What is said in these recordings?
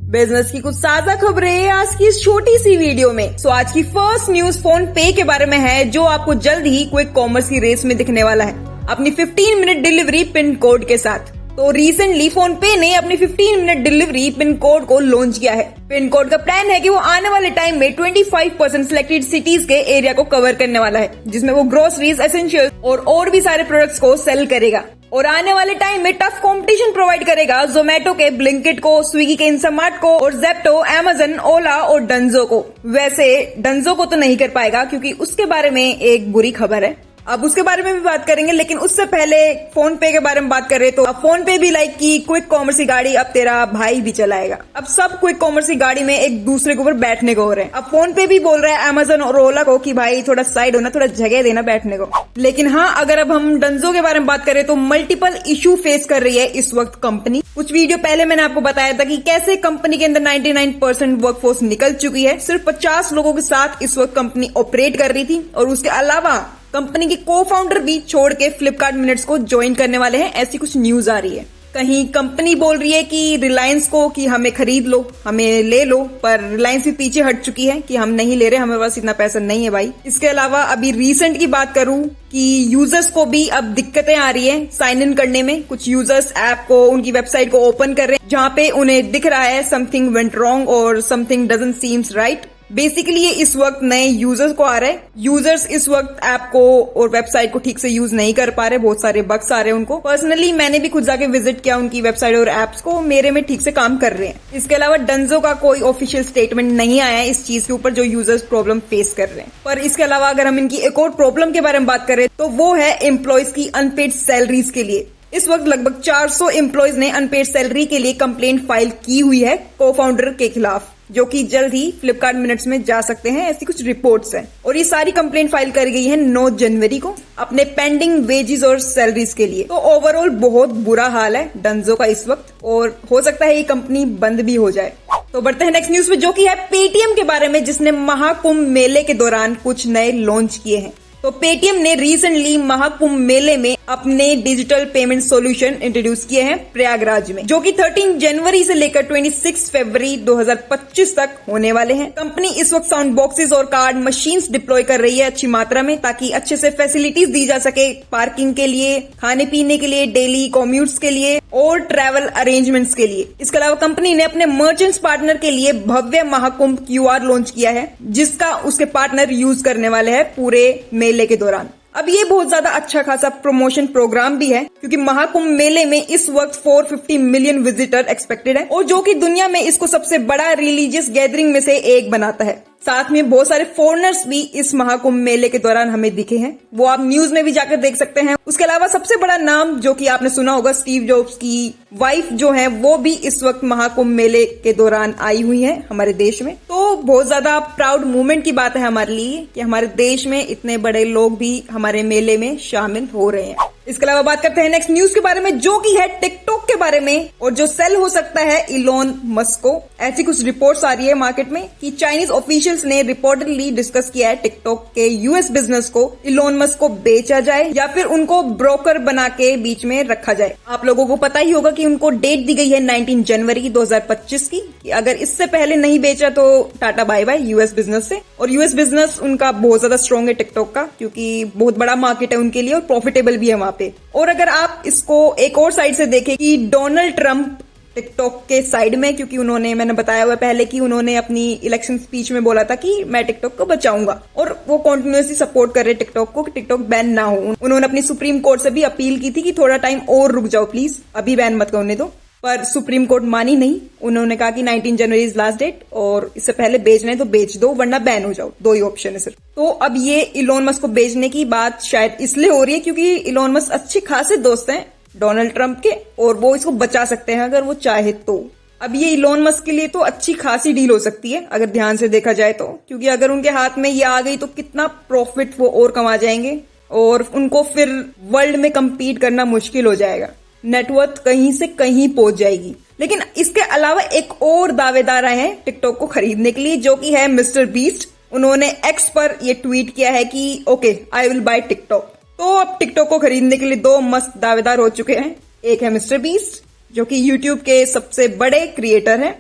Business की कुछ ताजा खबरें आज की इस छोटी सी वीडियो में। सो आज की फर्स्ट न्यूज फोन पे के बारे में है, जो आपको जल्द ही क्विक कॉमर्स की रेस में दिखने वाला है अपनी 15 मिनट डिलीवरी पिन कोड के साथ। तो रिसेंटली फोन पे ने अपनी 15 मिनट डिलीवरी पिन कोड को लॉन्च किया है। पिन कोड का प्लान है कि वो आने वाले टाइम में 25% सिलेक्टेड सिटीज के एरिया को कवर करने वाला है, जिसमें वो ग्रोसरीज, एसेंशियल और भी सारे प्रोडक्ट्स को सेल करेगा। और आने वाले टाइम में टफ कंपटीशन प्रोवाइड करेगा जोमेटो के ब्लिंकिट को, स्विगी के इंस्टामार्ट को और जेप्टो, अमेजन, ओला और डंजो को। वैसे डंजो को तो नहीं कर पाएगा क्योंकि उसके बारे में एक बुरी खबर है, अब उसके बारे में भी बात करेंगे। लेकिन उससे पहले फोन पे के बारे में बात करें तो अब फोन पे भी लाइक की क्विक कॉमर्स की गाड़ी अब तेरा भाई भी चलाएगा। अब सब क्विक कॉमर्स की गाड़ी में एक दूसरे के ऊपर बैठने को हो रहे हैं। अब फोन पे भी बोल रहा है अमेजन और ओला को कि भाई थोड़ा साइड होना, थोड़ा जगह देना बैठने को। लेकिन हाँ, अगर अब हम डंजो के बारे में बात करें तो मल्टीपल इशू फेस कर रही है इस वक्त कंपनी। कुछ वीडियो पहले मैंने आपको बताया था कि कैसे कंपनी के अंदर 99% वर्कफोर्स निकल चुकी है। सिर्फ 50 लोगों के साथ इस वक्त कंपनी ऑपरेट कर रही थी और उसके अलावा कंपनी के को फाउंडर भी छोड़ के फ्लिपकार्ट मिनट्स को ज्वाइन करने वाले हैं, ऐसी कुछ न्यूज आ रही है। कहीं कंपनी बोल रही है कि रिलायंस को कि हमें खरीद लो, हमें ले लो, पर रिलायंस भी पीछे हट चुकी है कि हम नहीं ले रहे, हमारे पास इतना पैसा नहीं है भाई। इसके अलावा अभी रिसेंट की बात करूं कि यूजर्स को भी अब दिक्कतें आ रही है साइन इन करने में। कुछ यूजर्स ऐप को, उनकी वेबसाइट को ओपन कर रहे हैं जहां पे उन्हें दिख रहा है समथिंग वेंट रॉन्ग और something doesn't seems right. Basically ये इस वक्त नए यूजर्स को आ रहे हैं। यूजर्स इस वक्त ऐप को और वेबसाइट को ठीक से यूज नहीं कर पा रहे, बहुत सारे बग्स आ रहे हैं उनको। पर्सनली मैंने भी खुद जाके विजिट किया उनकी वेबसाइट और एप्स को, मेरे में ठीक से काम कर रहे हैं। इसके अलावा डंजो का कोई ऑफिशियल स्टेटमेंट नहीं आया है इस चीज के ऊपर जो यूजर्स प्रॉब्लम फेस कर रहे हैं। पर इसके अलावा अगर हम इनकी एक और प्रॉब्लम के बारे में बात करें तो वो है एम्प्लॉयज की अनपेड सैलरीज के लिए। इस वक्त लगभग 400 एम्प्लॉयज ने अनपेड सैलरी के लिए कंप्लेंट फाइल की हुई है को फाउंडर के खिलाफ, जो कि जल्द ही फ्लिपकार्ट मिनट्स में जा सकते हैं, ऐसी कुछ रिपोर्ट्स हैं। और ये सारी कंप्लेंट फाइल कर गई है 9 जनवरी को अपने पेंडिंग वेजेस और सैलरीज के लिए। तो ओवरऑल बहुत बुरा हाल है डंजो का इस वक्त और हो सकता है ये कंपनी बंद भी हो जाए। तो बढ़ते हैं नेक्स्ट न्यूज पे, जो कि है पेटीएम के बारे में, जिसने महाकुंभ मेले के दौरान कुछ नए लॉन्च किए हैं। तो पेटीएम ने रिसेंटली महाकुंभ मेले में अपने डिजिटल पेमेंट सॉल्यूशन इंट्रोड्यूस किए हैं प्रयागराज में, जो कि 13 जनवरी से लेकर 26 फरवरी 2025 तक होने वाले हैं। कंपनी इस वक्त साउंड बॉक्सेस और कार्ड मशीन्स डिप्लॉय कर रही है अच्छी मात्रा में, ताकि अच्छे से फैसिलिटीज दी जा सके पार्किंग के लिए, खाने पीने के लिए, डेली कॉम्यूट्स के लिए और ट्रैवल अरेंजमेंट्स के लिए। इसके अलावा कंपनी ने अपने मर्चेंट्स पार्टनर के लिए भव्य महाकुंभ QR लॉन्च किया है, जिसका उसके पार्टनर यूज करने वाले हैं पूरे मेले के दौरान। अब ये बहुत ज्यादा अच्छा खासा प्रमोशन प्रोग्राम भी है, क्योंकि महाकुंभ मेले में इस वक्त 450 मिलियन विजिटर एक्सपेक्टेड है, और जो कि दुनिया में इसको सबसे बड़ा रिलीजियस गैदरिंग में से एक बनाता है। साथ में बहुत सारे फॉरेनर्स भी इस महाकुंभ मेले के दौरान हमें दिखे हैं, वो आप न्यूज में भी जाकर देख सकते हैं। उसके अलावा सबसे बड़ा नाम जो कि आपने सुना होगा, स्टीव जॉब्स की वाइफ जो है वो भी इस वक्त महाकुंभ मेले के दौरान आई हुई है हमारे देश में। तो बहुत ज्यादा प्राउड मूवमेंट की बात है हमारे लिए कि हमारे देश में इतने बड़े लोग भी हमारे मेले में शामिल हो रहे हैं। इसके अलावा बात करते हैं नेक्स्ट न्यूज के बारे में, जो कि है टिकटॉक के बारे में, और जो सेल हो सकता है इलोन मस्क को। ऐसी कुछ रिपोर्ट्स आ रही है मार्केट में कि चाइनीज ऑफिशियल्स ने रिपोर्टेडली डिस्कस किया है टिकटॉक के यूएस बिजनेस को इलोन मस्क को बेचा जाए या फिर उनको ब्रोकर बना के बीच में रखा जाए। आप लोगों को पता ही होगा कि उनको डेट दी गई है 19 जनवरी 2025 की, कि अगर इससे पहले नहीं बेचा तो Tata bye bye US business से। और यूएस बिजनेस उनका बहुत ज्यादा स्ट्रॉन्ग है टिकटॉक का, क्योंकि बहुत बड़ा मार्केट है उनके लिए और प्रॉफिटेबल भी है वहां पे। और अगर आप इसको एक और साइड से देखें कि डोनाल्ड ट्रंप टिकटॉक के साइड में, क्योंकि उन्होंने, मैंने बताया हुआ पहले कि उन्होंने अपनी इलेक्शन स्पीच में बोला था कि मैं टिकटॉक को बचाऊंगा, और वो कॉन्टिन्यूसली सपोर्ट कर रहे टिकटॉक को कि टिकटॉक बैन ना हो। उन्होंने अपनी सुप्रीम कोर्ट से भी अपील की थी कि थोड़ा टाइम और रुक जाओ प्लीज, अभी बैन मत करने दो, पर सुप्रीम कोर्ट मानी नहीं। उन्होंने कहा कि 19 जनवरी इज लास्ट डेट और इससे पहले बेचना है तो बेच दो वरना बैन हो जाओ, 2 ही ऑप्शन है सिर्फ। तो अब ये इलोन मस्क को बेचने की बात शायद इसलिए हो रही है क्योंकि इलोन मस्क अच्छे खासे दोस्त हैं डोनाल्ड ट्रंप के, और वो इसको बचा सकते हैं अगर वो चाहे तो। अब ये इलोन मस्क के लिए तो अच्छी खासी डील हो सकती है अगर ध्यान से देखा जाए तो, क्योंकि अगर उनके हाथ में ये आ गई तो कितना प्रॉफिट वो और कमा जाएंगे और उनको फिर वर्ल्ड में कम्पीट करना मुश्किल हो जाएगा, नेटवर्थ कहीं से कहीं पहुंच जाएगी। लेकिन इसके अलावा एक और दावेदार आए हैं टिकटॉक को खरीदने के लिए, जो कि है मिस्टर बीस्ट। उन्होंने एक्स पर ये ट्वीट किया है कि okay I will buy TikTok. तो अब टिकटॉक को खरीदने के लिए 2 मस्त दावेदार हो चुके हैं। एक है मिस्टर बीस्ट, जो कि यूट्यूब के सबसे बड़े क्रिएटर हैं,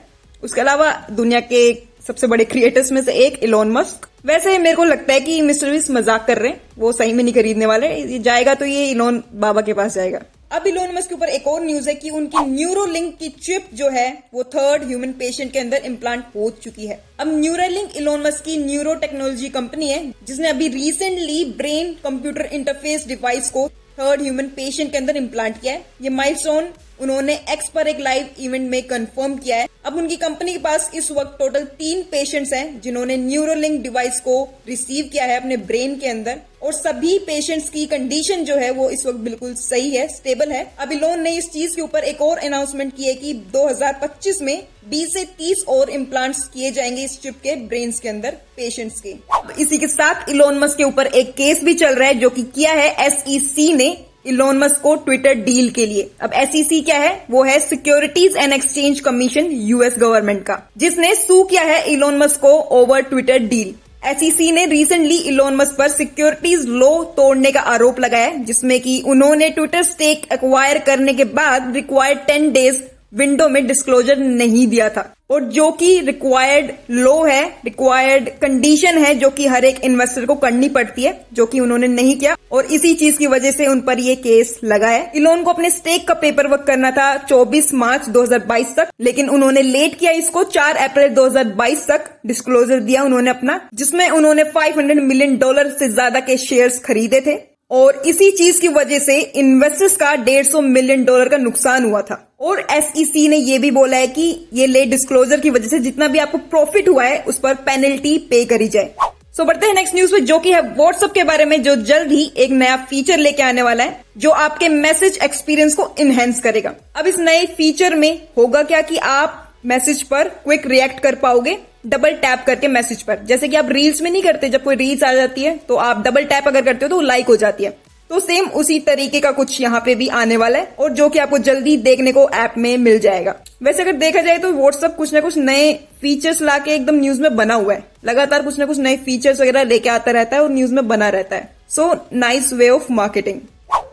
उसके अलावा दुनिया के सबसे बड़े क्रिएटर्स में से एक इलोन मस्क। वैसे मेरे को लगता है कि मिस्टर बीस्ट मजाक कर रहे हैं, वो सही में नहीं खरीदने वाले। ये जाएगा तो ये इलोन बाबा के पास जाएगा। अब इलोन मस्क के ऊपर एक और न्यूज है कि उनकी न्यूरोलिंक की चिप जो है वो 3rd ह्यूमन पेशेंट के अंदर इम्प्लांट हो चुकी है। अब न्यूरोलिंक इलोन मस्क की न्यूरो टेक्नोलॉजी कंपनी है जिसने अभी recently brain computer interface device को 3rd ह्यूमन पेशेंट के अंदर इम्प्लांट किया है। ये माइलस्टोन उन्होंने एक्स पर एक लाइव इवेंट में कंफर्म किया है। अब उनकी कंपनी के पास इस वक्त टोटल 3 पेशेंट्स हैं जिन्होंने न्यूरोलिंक डिवाइस को रिसीव किया है अपने ब्रेन के अंदर, और सभी पेशेंट्स की कंडीशन जो है वो इस वक्त बिल्कुल सही है, स्टेबल है। अब इलोन ने इस चीज के ऊपर एक और अनाउंसमेंट की है कि 2025 में 20 से 30 और इम्प्लांट्स किए जाएंगे इस चिप के ब्रेन्स के अंदर पेशेंट्स के। इसी के साथ इलोन मस्क के ऊपर एक केस भी चल रहा है जो कि किया है SEC ने इलोन मस्क को ट्विटर डील के लिए। अब SEC क्या है? वो है securities and exchange commission US government का, जिसने सू किया है इलोन मस्क को ओवर ट्विटर डील। SEC ने रिसेंटली इलोन मस्क पर सिक्योरिटीज लॉ तोड़ने का आरोप लगाया है, जिसमें कि उन्होंने ट्विटर स्टेक एक्वायर करने के बाद रिक्वायर्ड 10 डेज विंडो में डिस्क्लोजर नहीं दिया था, और जो कि रिक्वायर्ड लॉ है, रिक्वायर्ड कंडीशन है जो कि हर एक इन्वेस्टर को करनी पड़ती है, जो कि उन्होंने नहीं किया, और इसी चीज की वजह से उन पर ये केस लगा है। इलोन को अपने स्टेक का पेपर वर्क करना था 24 मार्च 2022 तक, लेकिन उन्होंने लेट किया इसको। 4 अप्रैल 2022 तक डिस्क्लोजर दिया उन्होंने अपना, जिसमें उन्होंने $500 मिलियन से ज्यादा के शेयर्स खरीदे थे, और इसी चीज की वजह से इन्वेस्टर्स का $150 मिलियन का नुकसान हुआ था। और SEC ने ये भी बोला है कि ये लेट डिस्क्लोजर की वजह से जितना भी आपको प्रॉफिट हुआ है उस पर पेनल्टी पे करी जाए। सो बढ़ते हैं नेक्स्ट न्यूज पे, जो कि है व्हाट्सएप के बारे में, जो जल्द ही एक नया फीचर लेके आने वाला है जो आपके मैसेज एक्सपीरियंस को इनहेंस करेगा। अब इस नए फीचर में होगा क्या कि आप मैसेज पर क्विक रिएक्ट कर पाओगे डबल टैप करके मैसेज पर। जैसे कि आप रील्स में नहीं करते, जब कोई रील्स आ जाती है तो आप डबल टैप अगर करते हो तो वो लाइक हो जाती है, तो सेम उसी तरीके का कुछ यहाँ पे भी आने वाला है, और जो कि आपको जल्दी देखने को ऐप में मिल जाएगा। वैसे अगर देखा जाए तो व्हाट्सएप कुछ ना कुछ नए फीचर्स लाके एकदम न्यूज में बना हुआ है, लगातार कुछ ना कुछ नए फीचर्स वगैरह लेके आता रहता है और न्यूज में बना रहता है। So nice way of marketing.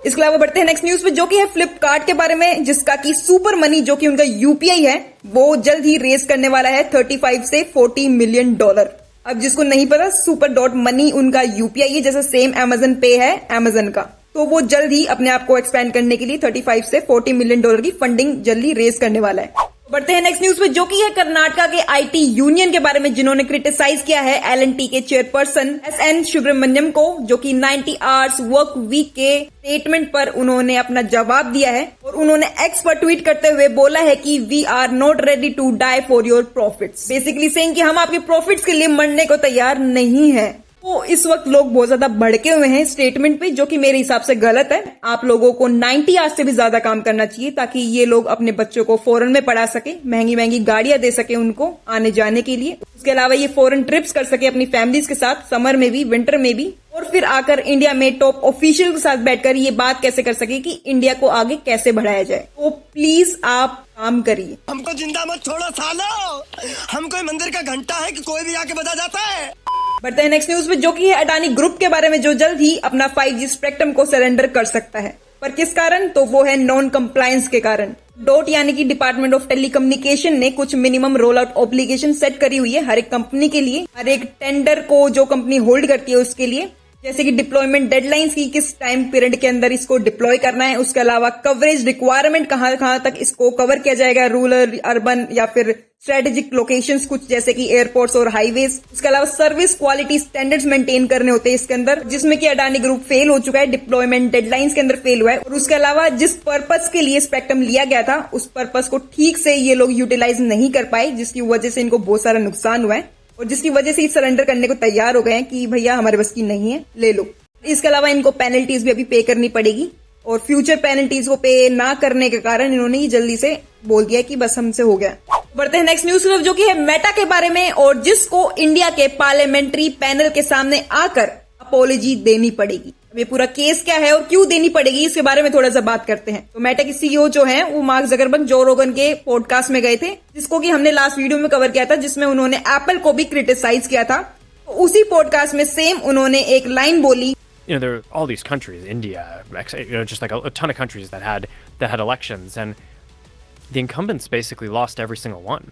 इसके अलावा बढ़ते हैं नेक्स्ट न्यूज पे, जो कि है फ्लिपकार्ट के बारे में, जिसका कि सुपर मनी जो कि उनका UPI है वो जल्द ही रेस करने वाला है 35 से $40 मिलियन। अब जिसको नहीं पता, सुपर डॉट मनी उनका UPI है, जैसे सेम Amazon पे है Amazon का, तो वो जल्द ही अपने आप को एक्सपेंड करने के लिए 35 से $40 मिलियन की फंडिंग जल्दी रेस करने वाला है। बढ़ते हैं नेक्स्ट न्यूज पे, जो कि है कर्नाटका के IT यूनियन के बारे में, जिन्होंने क्रिटिसाइज किया है L&T के चेयरपर्सन SN सुब्रमण्यम को, जो कि 90 आवर्स वर्क वीक के स्टेटमेंट पर उन्होंने अपना जवाब दिया है, और उन्होंने X पर ट्वीट करते हुए बोला है कि we are not ready to die for your profits, basically saying कि हम आपके प्रॉफिट्स के लिए मरने को तैयार नहीं है। तो इस वक्त लोग बहुत ज्यादा भड़के हुए हैं स्टेटमेंट पे, जो कि मेरे हिसाब से गलत है। आप लोगों को 90 आवर्स से भी ज्यादा काम करना चाहिए ताकि ये लोग अपने बच्चों को फॉरेन में पढ़ा सके, महंगी महंगी गाड़ियां दे सके उनको आने जाने के लिए। उसके अलावा ये फॉरेन ट्रिप्स कर सके अपनी फैमिलीज के साथ, समर में भी विंटर में भी, और फिर आकर इंडिया में टॉप ऑफिशियल के साथ बैठकर ये बात कैसे कर सके कि इंडिया को आगे कैसे बढ़ाया जाए। तो प्लीज आप काम करिए। हमको जिंदा मत छोड़ो सालो, हम कोई मंदिर का घंटा है कि कोई भी आके बजा जाता है। बढ़ते हैं नेक्स्ट न्यूज में, जो कि है अडानी ग्रुप के बारे में, जो जल्द ही अपना 5G स्पेक्ट्रम को सरेंडर कर सकता है। पर किस कारण? तो वो है नॉन कंप्लायंस के कारण। डॉट यानी कि डिपार्टमेंट ऑफ टेलीकम्युनिकेशन ने कुछ minimum roll out obligation set करी हुई है हर एक कंपनी के लिए, हर एक टेंडर को जो कंपनी होल्ड करती है उसके लिए, जैसे कि डिप्लॉयमेंट डेडलाइंस की किस टाइम पीरियड के अंदर इसको डिप्लॉय करना है। उसके अलावा कवरेज रिक्वायरमेंट कहां तक इसको कवर किया जाएगा, रूरल, अर्बन या फिर स्ट्रेटेजिक लोकेशंस कुछ जैसे कि एयरपोर्ट्स और हाईवेज। उसके अलावा सर्विस क्वालिटी स्टैंडर्ड्स मेंटेन करने होते हैं इसके अंदर, जिसमें कि अडानी ग्रुप फेल हो चुका है, डिप्लॉयमेंट डेडलाइंस के अंदर फेल हुआ है। और उसके अलावा जिस पर्पस के लिए स्पेक्ट्रम लिया गया था उस पर्पस को ठीक से ये लोग यूटिलाइज नहीं कर पाए, जिसकी वजह से इनको बहुत सारा नुकसान हुआ है, और जिसकी वजह से सरेंडर करने को तैयार हो गए हैं कि भैया हमारे बस की नहीं है, ले लो। इसके अलावा इनको पेनल्टीज भी अभी पे करनी पड़ेगी, और फ्यूचर पेनल्टीज को पे ना करने के कारण इन्होंने ये जल्दी से बोल दिया कि बस हमसे हो गया। बढ़ते हैं नेक्स्ट न्यूज, जो कि है मेटा के बारे में, और जिसको इंडिया के पार्लियामेंट्री पैनल के सामने आकर अपॉलॉजी देनी पड़ेगी। अब ये पूरा केस क्या है और क्यों देनी पड़ेगी, इसके बारे में थोड़ा सा बात करते हैं। तो मेटा की CEO जो है वो मार्क जकरबर्ग जो रोगन के पॉडकास्ट में गए थे, जिसको कि हमने लास्ट वीडियो में कवर किया था, जिसमें उन्होंने एप्पल को भी क्रिटिसाइज किया था। तो उसी पॉडकास्ट में सेम उन्होंने एक लाइन बोली, you know, there are all these countries, India, just like a ton of countries that had elections, and the incumbents basically lost every single one.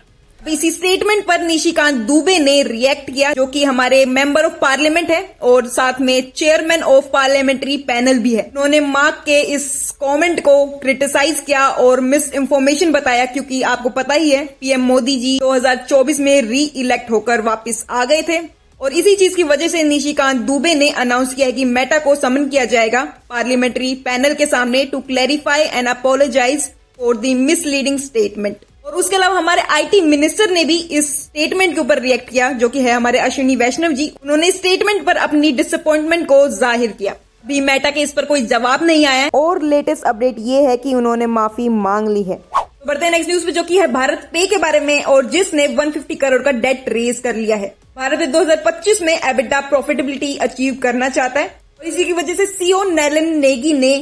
इसी स्टेटमेंट पर निशिकांत दुबे ने रिएक्ट किया, जो कि हमारे मेंबर ऑफ पार्लियामेंट है और साथ में चेयरमैन ऑफ पार्लियामेंट्री पैनल भी है। उन्होंने मार्क के इस कमेंट को क्रिटिसाइज किया और मिस इन्फॉर्मेशन बताया, क्योंकि आपको पता ही है पीएम मोदी जी 2024 में री इलेक्ट होकर वापस आ गए थे और इसी चीज की वजह से निशिकांत दुबे ने अनाउंस किया है कि मेटा को समन किया जाएगा पार्लियामेंट्री पैनल के सामने to clarify and apologise for the misleading statement. और उसके अलावा हमारे आईटी मिनिस्टर ने भी इस स्टेटमेंट के ऊपर रिएक्ट किया, जो कि है हमारे अश्विनी वैष्णव जी। उन्होंने स्टेटमेंट पर अपनी डिसअपॉइंटमेंट को जाहिर किया। अभी मेटा के इस पर कोई जवाब नहीं आया है और लेटेस्ट अपडेट ये है कि उन्होंने माफी मांग ली है। तो बढ़ते हैं नेक्स्ट न्यूज पे, जो कि है भारत पे के बारे में, और जिसने 150 करोड़ का डेट रेज कर लिया है। भारत 2025 में एबिटा प्रॉफिटेबिलिटी अचीव करना चाहता है और इसी की वजह से सीईओ नैलन नेगी ने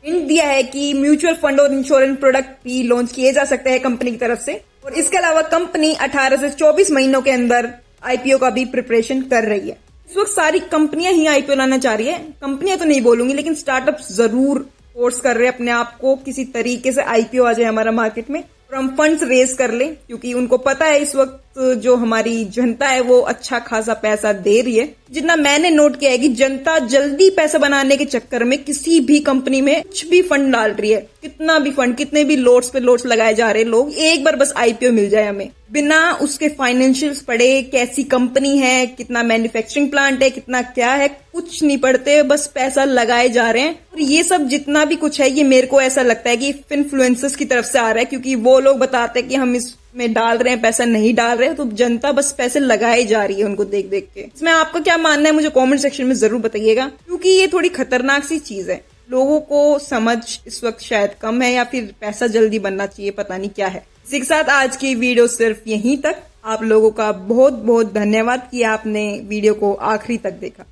हिंट दिया है कि म्यूचुअल फंड और इंश्योरेंस प्रोडक्ट भी लॉन्च किए जा सकते हैं कंपनी की तरफ से। और इसके अलावा कंपनी 18 से 24 महीनों के अंदर आईपीओ का भी प्रिपरेशन कर रही है। इस वक्त सारी कंपनियां ही आईपीओ लाना चाह रही है। कंपनियां तो नहीं बोलूंगी, लेकिन स्टार्टअप्स जरूर फोर्स कर रहे हैं अपने आप को किसी तरीके से आईपीओ आ जाए हमारा मार्केट में और हम फंड्स रेज कर लें, क्योंकि उनको पता है इस वक्त जो हमारी जनता है वो अच्छा खासा पैसा दे रही है। जितना मैंने नोट किया है कि जनता जल्दी पैसा बनाने के चक्कर में किसी भी कंपनी में कुछ भी फंड डाल रही है। कितना भी फंड, कितने भी लोड्स पे लोड्स लगाए जा रहे हैं लोग, एक बार बस आईपीओ मिल जाए हमें, बिना उसके फाइनेंशियल्स पढ़े, कैसी कंपनी है, कितना मैन्युफैक्चरिंग प्लांट है, कितना क्या है, कुछ नहीं पढ़ते, बस पैसा लगाए जा रहे हैं। और ये सब जितना भी कुछ है, ये मेरे को ऐसा लगता है कि इन्फ्लुएंसर्स की तरफ से आ रहा है, क्योंकि वो लोग बताते हैं कि हम इसमें डाल रहे हैं, पैसा नहीं डाल रहे हैं, तो जनता बस पैसे लगाए जा रही है उनको देख देख के। इसमें आपका क्या मानना है मुझे कमेंट सेक्शन में जरूर बताइएगा, क्योंकि ये थोड़ी खतरनाक सी चीज है। लोगों को समझ इस वक्त शायद कम है, या फिर पैसा जल्दी बनना चाहिए, पता नहीं क्या है। इसी के साथ आज की वीडियो सिर्फ यहीं तक। आप लोगों का बहुत बहुत धन्यवाद कि आपने वीडियो को आखिरी तक देखा।